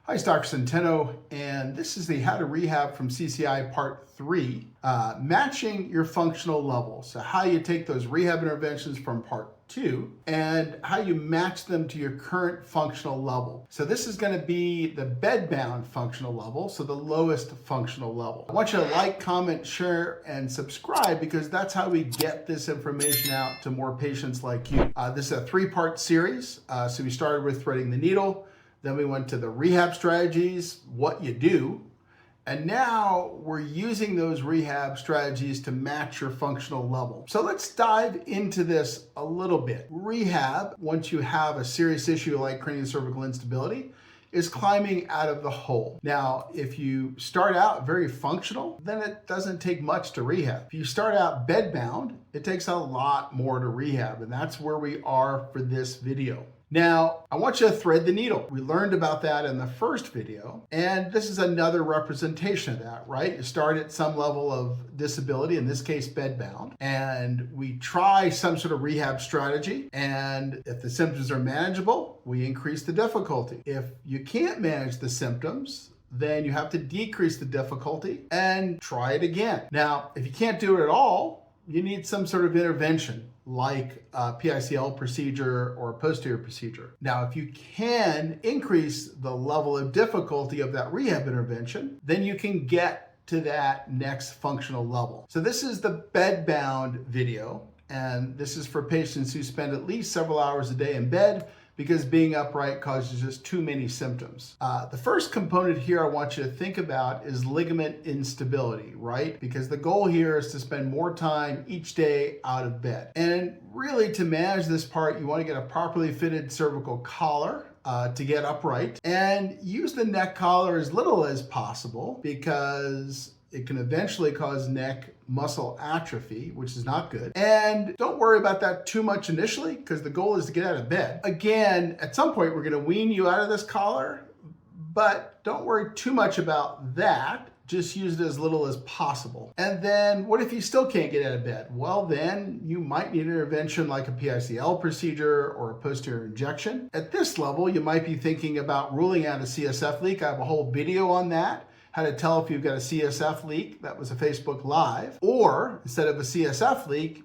Hi, it's Dr. Centeno, and this is the How to Rehab from CCI Part 3, matching your functional level. So how you take those rehab interventions from Part 2 and how you match them to your current functional level. So this is going to be the bed-bound functional level, so the lowest functional level. I want you to like, comment, share, and subscribe because that's how we get this information out to more patients like you. This is a 3-part series. So we started with threading the needle. Then we went to the rehab strategies, what you do, and now we're using those rehab strategies to match your functional level. So let's dive into this a little bit. Rehab, once you have a serious issue like craniocervical instability, is climbing out of the hole. Now, if you start out very functional, then it doesn't take much to rehab. If you start out bedbound, it takes a lot more to rehab, and that's where we are for this video. Now, I want you to thread the needle. We learned about that in the first video, and this is another representation of that, right? You start at some level of disability, in this case bedbound, and we try some sort of rehab strategy, and if the symptoms are manageable, we increase the difficulty. If you can't manage the symptoms, then you have to decrease the difficulty and try it again. Now, if you can't do it at all, you need some sort of intervention, like a PICL procedure or a posterior procedure. Now, if you can increase the level of difficulty of that rehab intervention, then you can get to that next functional level. So this is the bedbound video, and this is for patients who spend at least several hours a day in bed because being upright causes just too many symptoms. The first component here I want you to think about is ligament instability, right? Because the goal here is to spend more time each day out of bed. And really, to manage this part, you want to get a properly fitted cervical collar to get upright, and use the neck collar as little as possible because it can eventually cause neck muscle atrophy, which is not good. And don't worry about that too much initially because the goal is to get out of bed. Again, at some point, we're going to wean you out of this collar, but don't worry too much about that. Just use it as little as possible. And then what if you still can't get out of bed? Well, then you might need an intervention like a PICL procedure or a posterior injection. At this level, you might be thinking about ruling out a CSF leak. I have a whole video on that. How to tell if you've got a CSF leak. That was a Facebook Live. Or instead of a CSF leak,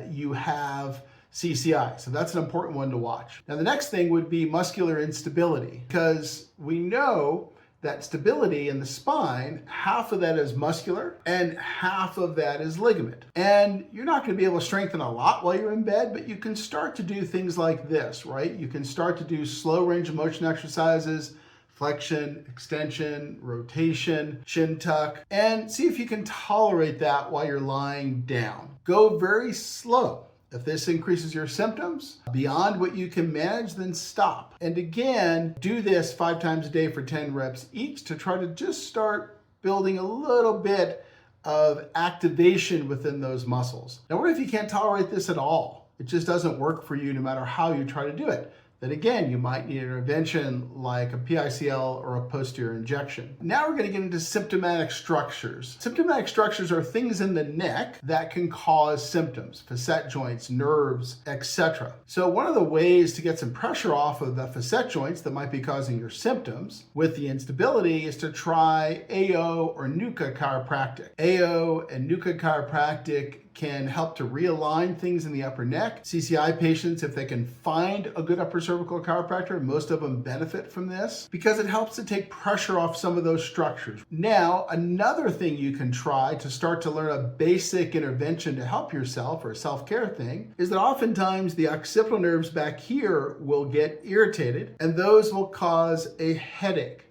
you have CCI. So that's an important one to watch. Now, the next thing would be muscular instability, because we know that stability in the spine, half of that is muscular and half of that is ligament. And you're not going to be able to strengthen a lot while you're in bed, but you can start to do things like this, right? You can start to do slow range of motion exercises, flexion, extension, rotation, shin tuck, and see if you can tolerate that while you're lying down. Go very slow. If this increases your symptoms beyond what you can manage, then stop. And again, do this 5 times a day for 10 reps each to try to just start building a little bit of activation within those muscles. Now, what if you can't tolerate this at all? It just doesn't work for you no matter how you try to do it. Then again, you might need an intervention like a PICL or a posterior injection. Now we're going to get into symptomatic structures. Symptomatic structures are things in the neck that can cause symptoms, facet joints, nerves, etc. So one of the ways to get some pressure off of the facet joints that might be causing your symptoms with the instability is to try AO or NUCCA chiropractic. AO and NUCCA chiropractic can help to realign things in the upper neck. CCI patients, if they can find a good upper cervical chiropractor, most of them benefit from this because it helps to take pressure off some of those structures. Now, another thing you can try to start to learn a basic intervention to help yourself, or a self-care thing, is that oftentimes the occipital nerves back here will get irritated, and those will cause a headache.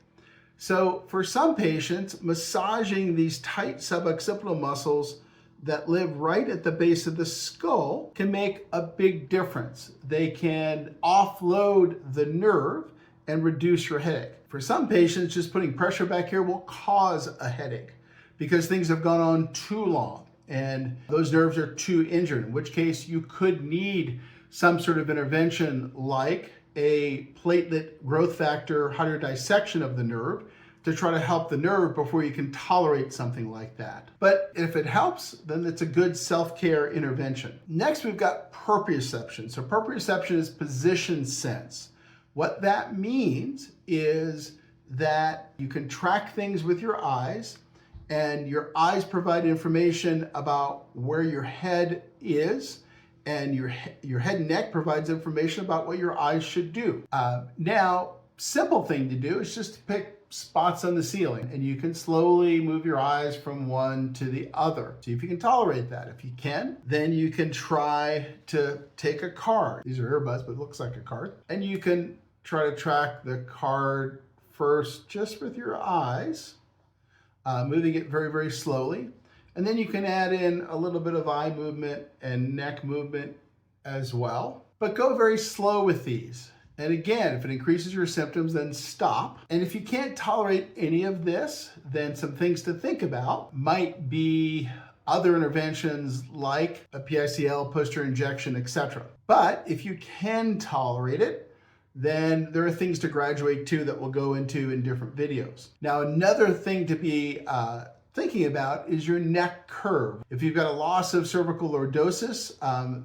So for some patients, massaging these tight suboccipital muscles that live right at the base of the skull can make a big difference. They can offload the nerve and reduce your headache. For some patients, just putting pressure back here will cause a headache because things have gone on too long and those nerves are too injured, in which case you could need some sort of intervention like a platelet growth factor hydrodissection of the nerve to try to help the nerve before you can tolerate something like that. But if it helps, then it's a good self-care intervention. Next, we've got proprioception. So proprioception is position sense. What that means is that you can track things with your eyes, and your eyes provide information about where your head is, and your head and neck provides information about what your eyes should do. Now, simple thing to do is just to pick spots on the ceiling, and you can slowly move your eyes from one to the other. See if you can tolerate that. If you can, then you can try to take a card. These are earbuds, but it looks like a card. And you can try to track the card first just with your eyes, moving it very, very slowly. And then you can add in a little bit of eye movement and neck movement as well. But go very slow with these. And again, if it increases your symptoms, then stop. And if you can't tolerate any of this, then some things to think about might be other interventions like a PICL, posterior injection, etc. But if you can tolerate it, then there are things to graduate to that we'll go into in different videos. Now, another thing to be thinking about is your neck curve. If you've got a loss of cervical lordosis,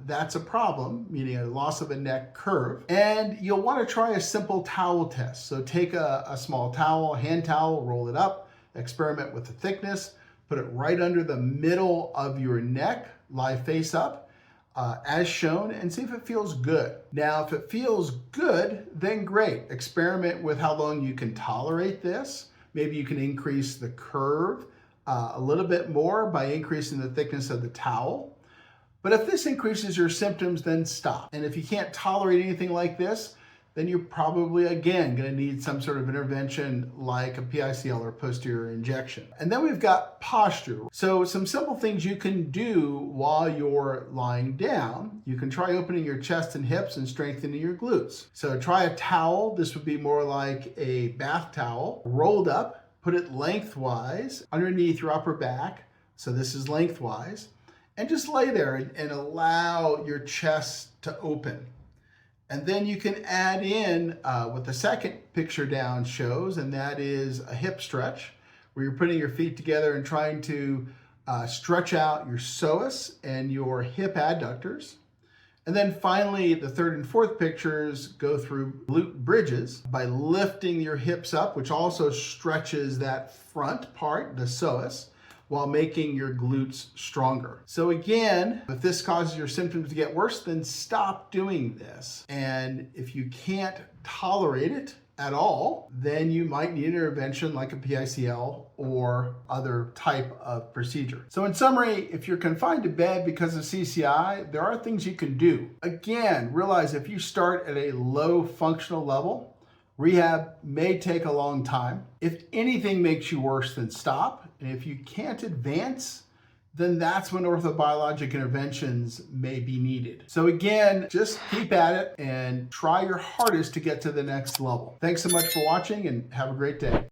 that's a problem, meaning a loss of a neck curve. And you'll want to try a simple towel test. So take a small towel, hand towel, roll it up, experiment with the thickness, put it right under the middle of your neck, lie face up, as shown, and see if it feels good. Now, if it feels good, then great. Experiment with how long you can tolerate this. Maybe you can increase the curve a little bit more by increasing the thickness of the towel. But if this increases your symptoms, then stop. And if you can't tolerate anything like this, then you're probably, again, going to need some sort of intervention like a PICL or posterior injection. And then we've got posture. So some simple things you can do while you're lying down. You can try opening your chest and hips and strengthening your glutes. So try a towel. This would be more like a bath towel, rolled up. Put it lengthwise underneath your upper back. So this is lengthwise. And just lay there and allow your chest to open. And then you can add in what the second picture down shows, and that is a hip stretch, where you're putting your feet together and trying to stretch out your psoas and your hip adductors. And then finally, the third and fourth pictures go through glute bridges by lifting your hips up, which also stretches that front part, the psoas, while making your glutes stronger. So again, if this causes your symptoms to get worse, then stop doing this. And if you can't tolerate it at all, then you might need intervention like a PICL or other type of procedure. So in summary, if you're confined to bed because of CCI, there are things you can do. Again, realize if you start at a low functional level, rehab may take a long time. If anything makes you worse, then stop. And if you can't advance, then that's when orthobiologic interventions may be needed. So again, just keep at it and try your hardest to get to the next level. Thanks so much for watching and have a great day.